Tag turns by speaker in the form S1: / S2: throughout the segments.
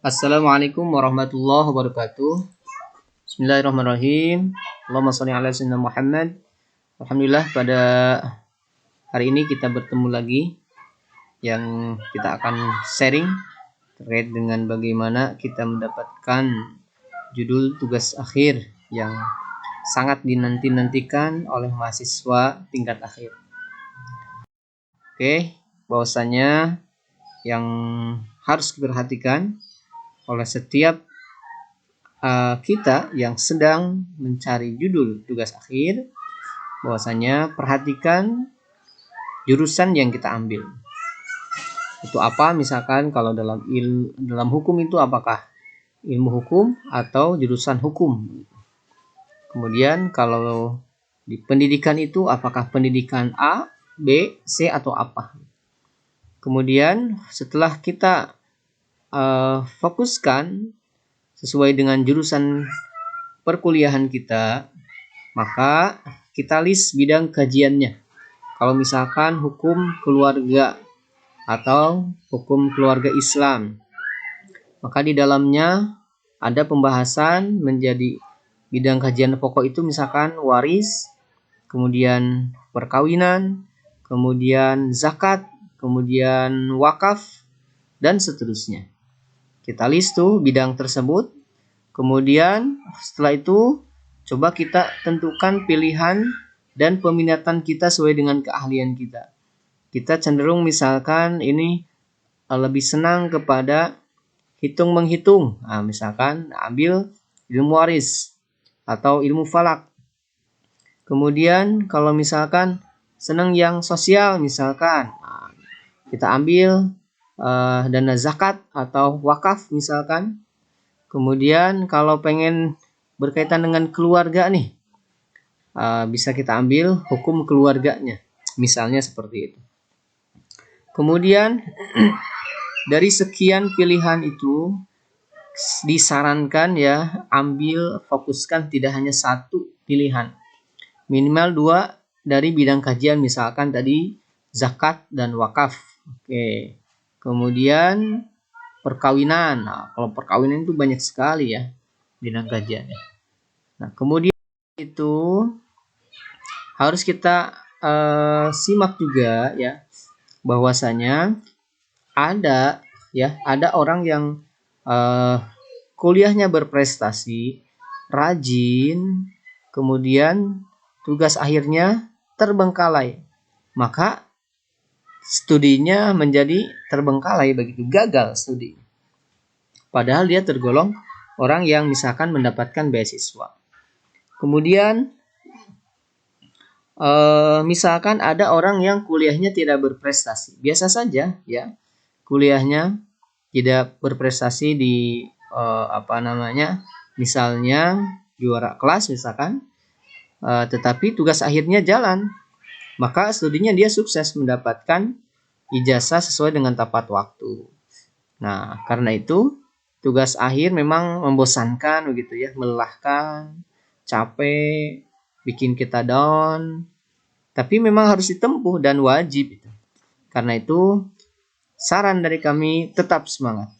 S1: Assalamualaikum warahmatullahi wabarakatuh. Bismillahirrahmanirrahim. Allahumma sholli ala sayyidina Muhammad. Alhamdulillah, pada hari ini kita bertemu lagi yang kita akan sharing terkait dengan bagaimana kita mendapatkan judul tugas akhir yang sangat dinanti-nantikan oleh mahasiswa tingkat akhir. Oke, bahwasanya yang harus diperhatikan oleh setiap kita yang sedang mencari judul tugas akhir, bahwasanya perhatikan jurusan yang kita ambil. Itu apa? Misalkan kalau dalam hukum itu apakah ilmu hukum atau jurusan hukum. Kemudian kalau di pendidikan itu apakah pendidikan A, B, C atau apa. Kemudian setelah kita fokuskan sesuai dengan jurusan perkuliahan kita, maka kita list bidang kajiannya. Kalau misalkan hukum keluarga atau hukum keluarga Islam, maka di dalamnya ada pembahasan menjadi bidang kajian pokok itu misalkan waris, kemudian perkawinan, kemudian zakat, kemudian wakaf, dan seterusnya. Kita list tuh bidang tersebut. Kemudian setelah itu coba kita tentukan pilihan dan peminatan kita sesuai dengan keahlian kita. Kita cenderung misalkan ini lebih senang kepada hitung menghitung. Nah, misalkan ambil ilmu waris atau ilmu falak. Kemudian kalau misalkan senang yang sosial misalkan, kita ambil dana zakat atau wakaf misalkan. Kemudian kalau pengen berkaitan dengan keluarga nih, bisa kita ambil hukum keluarganya, misalnya seperti itu. Kemudian dari sekian pilihan itu disarankan ya, fokuskan tidak hanya satu pilihan, minimal 2 dari bidang kajian, misalkan tadi zakat dan wakaf. Oke. Kemudian perkawinan. Nah, kalau perkawinan itu banyak sekali ya bidang kajiannya. Nah, kemudian itu harus kita simak juga ya, bahwasanya ada orang yang kuliahnya berprestasi, rajin, kemudian tugas akhirnya terbengkalai, maka studinya menjadi terbengkalai, begitu, gagal studi. Padahal dia tergolong orang yang misalkan mendapatkan beasiswa. Kemudian misalkan ada orang yang kuliahnya tidak berprestasi, biasa saja ya, kuliahnya tidak berprestasi di misalnya juara kelas misalkan, tetapi tugas akhirnya jalan, maka studinya dia sukses mendapatkan ijazah sesuai dengan tepat waktu. Nah, karena itu tugas akhir memang membosankan begitu ya, melelahkan, capek, bikin kita down. Tapi memang harus ditempuh dan wajib itu. Karena itu saran dari kami, tetap semangat.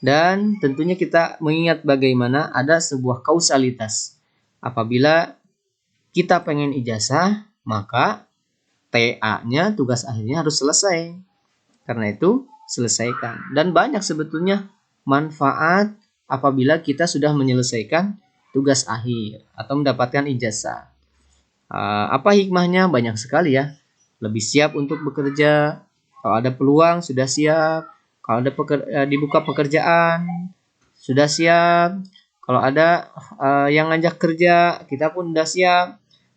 S1: Dan tentunya kita mengingat bagaimana ada sebuah kausalitas. Apabila kita pengen ijazah, maka TA-nya, tugas akhirnya harus selesai. Karena itu selesaikan. Dan banyak sebetulnya manfaat apabila kita sudah menyelesaikan tugas akhir atau mendapatkan ijazah. Apa hikmahnya? Banyak sekali ya. Lebih siap untuk bekerja. Kalau ada peluang sudah siap. Kalau ada dibuka pekerjaan sudah siap. Kalau ada yang ngajak kerja, kita pun sudah siap.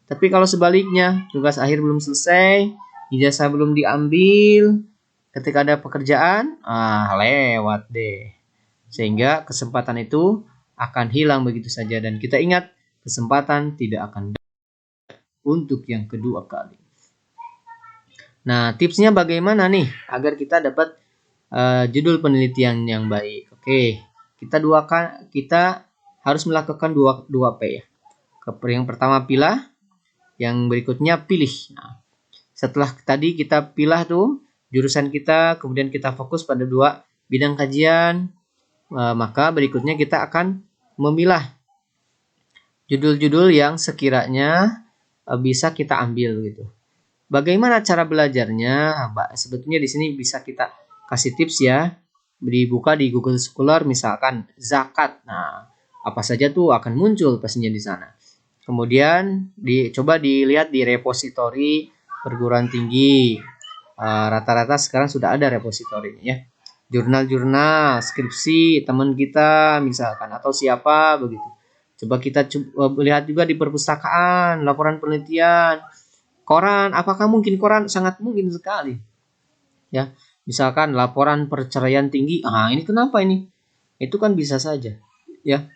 S1: Tapi kalau sebaliknya, tugas akhir belum selesai, ijazah belum diambil, ketika ada pekerjaan, lewat deh. Sehingga kesempatan itu akan hilang begitu saja. Dan kita ingat, kesempatan tidak akan datang untuk yang kedua kali. Nah, tipsnya bagaimana nih agar kita dapat judul penelitian yang baik? Oke, kita harus melakukan 2P ya. Yang pertama pilah, yang berikutnya pilih. Nah, setelah tadi kita pilih tuh jurusan kita, kemudian kita fokus pada 2 bidang kajian, maka berikutnya kita akan memilah judul-judul yang sekiranya bisa kita ambil gitu. Bagaimana cara belajarnya? Sebetulnya di sini bisa kita kasih tips ya. Dibuka di Google Scholar misalkan zakat. Nah, apa saja tuh akan muncul pastinya di sana. Kemudian coba dilihat di repositori perguruan tinggi. Rata-rata sekarang sudah ada repositorinya ya. Jurnal-jurnal, skripsi teman kita misalkan atau siapa begitu. Coba kita lihat juga di perpustakaan, laporan penelitian, koran. Apakah mungkin koran? Sangat mungkin sekali. Ya, misalkan laporan perceraian tinggi. Ini kenapa ini? Itu kan bisa saja, ya.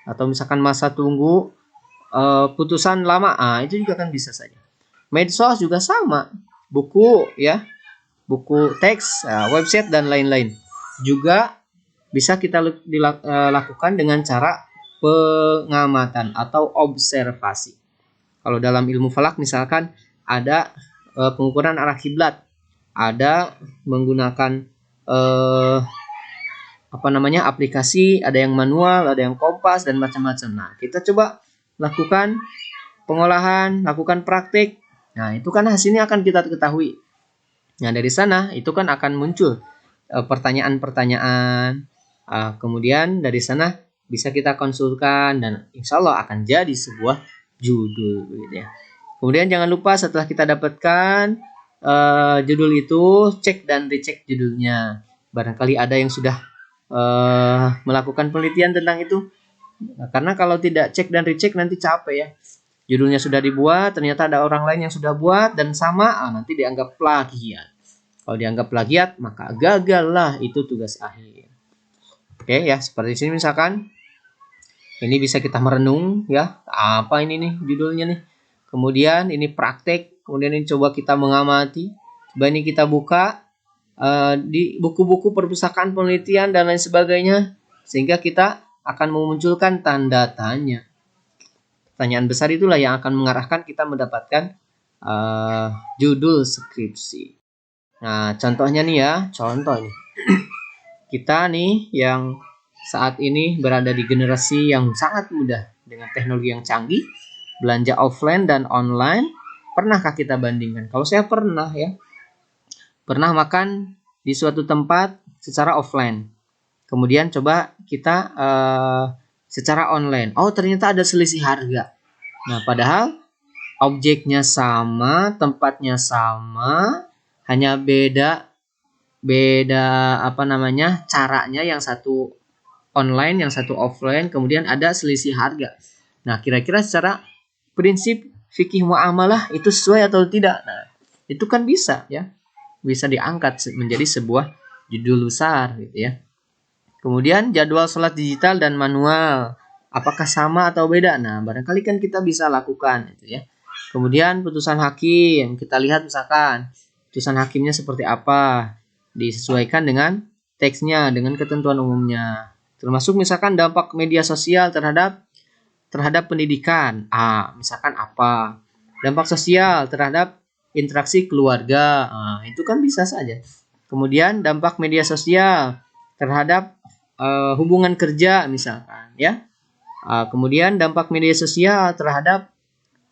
S1: Atau misalkan masa tunggu putusan lama. Itu juga kan bisa saja. Medsos juga sama. Buku, ya. Buku teks, website dan lain-lain. Juga bisa kita lakukan dengan cara pengamatan atau observasi. Kalau dalam ilmu falak misalkan ada pengukuran arah kiblat, ada menggunakan aplikasi, ada yang manual, ada yang kompas dan macam-macam. Nah, kita coba lakukan pengolahan, lakukan praktik. Nah, itu kan hasilnya akan kita ketahui. Nah, dari sana itu kan akan muncul pertanyaan-pertanyaan. Kemudian dari sana bisa kita konsulkan dan insya Allah akan jadi sebuah judul gitu ya. Kemudian jangan lupa setelah kita dapatkan judul itu, cek dan recheck judulnya. Barangkali ada yang sudah melakukan penelitian tentang itu. Nah, karena kalau tidak cek dan recheck nanti capek ya. Judulnya sudah dibuat, ternyata ada orang lain yang sudah buat dan sama, nanti dianggap plagiat. Kalau dianggap plagiat, maka gagallah itu tugas akhir. Oke ya, seperti sini misalkan. Ini bisa kita merenung ya, apa ini nih judulnya nih. Kemudian ini praktek, kemudian ini coba kita mengamati. Coba ini kita buka di buku-buku perpustakaan penelitian dan lain sebagainya. Sehingga kita akan memunculkan tanda tanya. Pertanyaan besar itulah yang akan mengarahkan kita mendapatkan judul skripsi. Nah, contohnya nih ya, contoh ini. Kita nih yang saat ini berada di generasi yang sangat mudah dengan teknologi yang canggih, belanja offline dan online. Pernahkah kita bandingkan? Kalau saya pernah ya. Pernah makan di suatu tempat secara offline. Kemudian coba kita secara online. Oh, ternyata ada selisih harga. Nah, padahal objeknya sama, tempatnya sama, hanya beda caranya, yang satu online, yang satu offline, kemudian ada selisih harga. Nah, kira-kira secara prinsip fikih muamalah itu sesuai atau tidak? Nah, itu kan bisa ya. Bisa diangkat menjadi sebuah judul besar gitu ya. Kemudian jadwal sholat digital dan manual, apakah sama atau beda? Nah, barangkali kan kita bisa lakukan gitu ya. Kemudian putusan hakim, kita lihat misalkan putusan hakimnya seperti apa, disesuaikan dengan teksnya, dengan ketentuan umumnya. Termasuk misalkan dampak media sosial terhadap pendidikan. Misalkan apa? Dampak sosial terhadap interaksi keluarga. Itu kan bisa saja. Kemudian dampak media sosial terhadap hubungan kerja misalkan ya. Kemudian dampak media sosial terhadap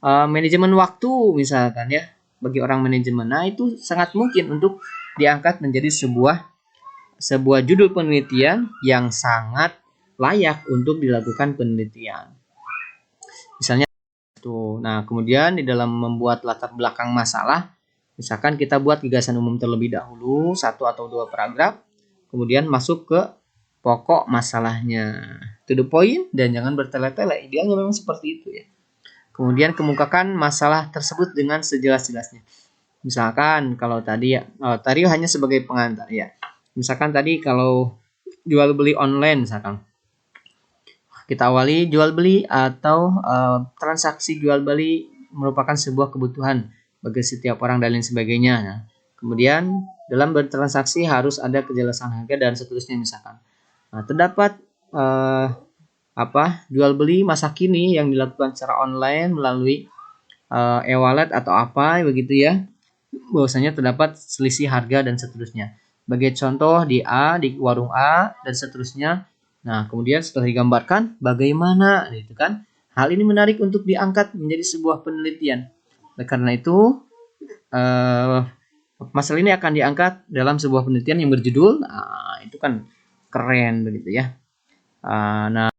S1: manajemen waktu misalkan ya, bagi orang manajemen. Nah, itu sangat mungkin untuk diangkat menjadi sebuah judul penelitian yang sangat layak untuk dilakukan penelitian. Misalnya itu. Nah, kemudian di dalam membuat latar belakang masalah, misalkan kita buat gagasan umum terlebih dahulu, 1 atau 2 paragraf, kemudian masuk ke pokok masalahnya. To the point dan jangan bertele-tele. Idealnya memang seperti itu ya. Kemudian kemukakan masalah tersebut dengan sejelas-jelasnya. Misalkan kalau tadi ya, tadi hanya sebagai pengantar ya. Misalkan tadi kalau jual beli online misalkan. Kita awali jual beli atau transaksi jual beli merupakan sebuah kebutuhan bagi setiap orang dan lain sebagainya. Nah, kemudian dalam bertransaksi harus ada kejelasan harga dan seterusnya misalkan. Nah, terdapat jual beli masa kini yang dilakukan secara online melalui e-wallet atau apa begitu ya. Bahwasanya terdapat selisih harga dan seterusnya. Sebagai contoh di warung A dan seterusnya Nah, kemudian setelah digambarkan bagaimana gitu kan, hal ini menarik untuk diangkat menjadi sebuah penelitian. Oleh karena itu, masalah ini akan diangkat dalam sebuah penelitian yang berjudul, itu kan keren begitu ya. Nah,